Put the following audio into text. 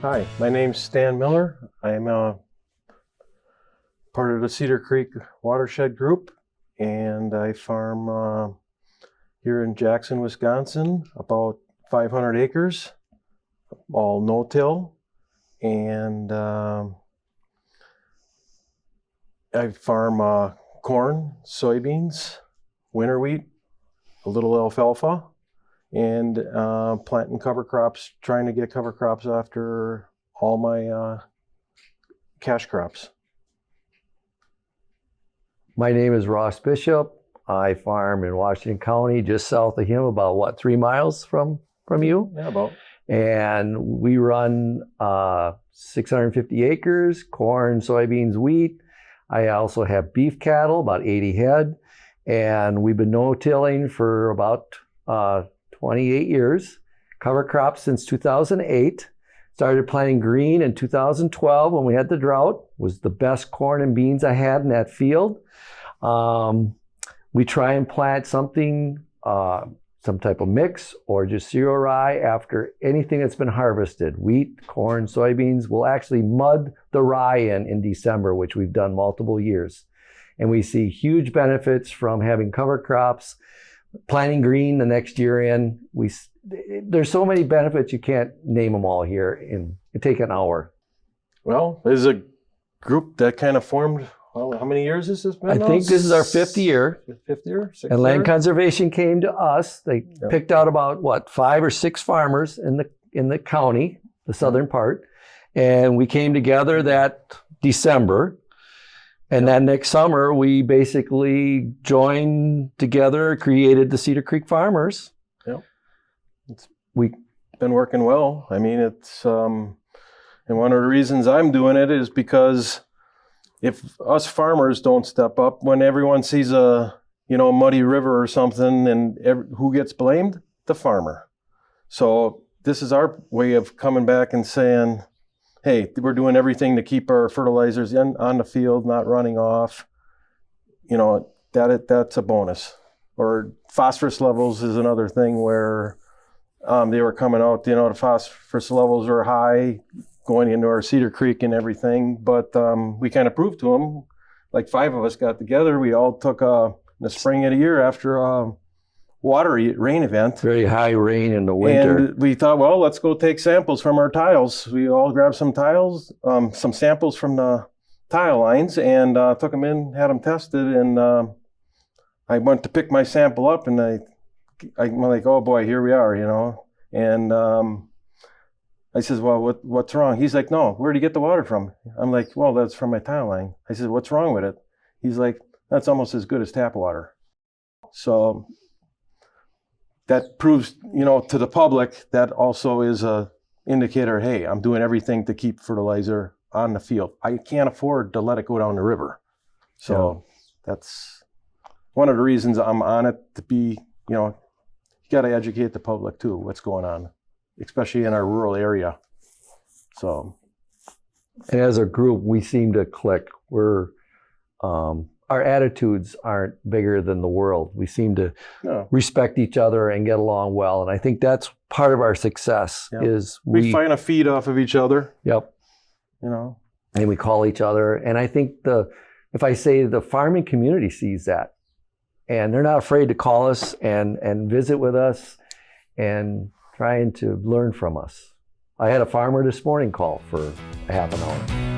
Hi, my name's Stan Miller. I'm part of the Cedar Creek watershed group, and I farm here in Jackson, Wisconsin, about 500 acres, all no-till, and I farm corn, soybeans, winter wheat, a little alfalfa, and planting cover crops, trying to get cover crops after all my cash crops. My name is Ross Bishop. I farm in Washington County, just south of him, about 3 miles from you? Yeah, about. And we run 650 acres, corn, soybeans, wheat. I also have beef cattle, about 80 head. And we've been no-tilling for about 28 years. Cover crops since 2008. Started planting green in 2012 when we had the drought. Was the best corn and beans I had in that field. We try and plant something, some type of mix or just cereal rye after anything that's been harvested. Wheat, corn, soybeans. We'll actually mud the rye in December, which we've done multiple years. And we see huge benefits from having cover crops, planting green the next year in. There's so many benefits, you can't name them all here. It take an hour. Well, there's a group that kind of formed. Well, how many years has this been? I think this is our 5th year. 5th year? 6th And Land year? Conservation came to us. They picked out about 5 or 6 farmers in the county, the southern part, and we came together that December. And then next summer, we basically joined together, created the Cedar Creek Farmers. Yep. We've been working well. I mean, it's, and one of the reasons I'm doing it is because if us farmers don't step up, when everyone sees a muddy river or something, and who gets blamed? The farmer. So this is our way of coming back and saying, hey, we're doing everything to keep our fertilizers on the field, not running off. That's a bonus. Or phosphorus levels is another thing where they were coming out, the phosphorus levels are high going into our Cedar Creek and everything. But we kind of proved to them, like 5 of us got together. We all took in the spring of the year after a rain event. Very high rain in the winter. And we thought, well, let's go take samples from our tiles. We all grabbed some some samples from the tile lines, and took them in, had them tested. And I went to pick my sample up, and I'm like, oh boy, here we are, And I says, well, what's wrong? He's like, no, where'd you get the water from? I'm like, well, that's from my tile line. I said, what's wrong with it? He's like, that's almost as good as tap water. So that proves, to the public, that also is a indicator, hey, I'm doing everything to keep fertilizer on the field. I can't afford to let it go down the river. So that's one of the reasons I'm on it, to be, you got to educate the public too, what's going on, especially in our rural area. So. And as a group, we seem to click. Our attitudes aren't bigger than the world. We seem to respect each other and get along well. And I think that's part of our success is we find a feed off of each other. Yep. And we call each other. And I think if I say the farming community sees that, and they're not afraid to call us and visit with us and trying to learn from us. I had a farmer this morning call for a half an hour.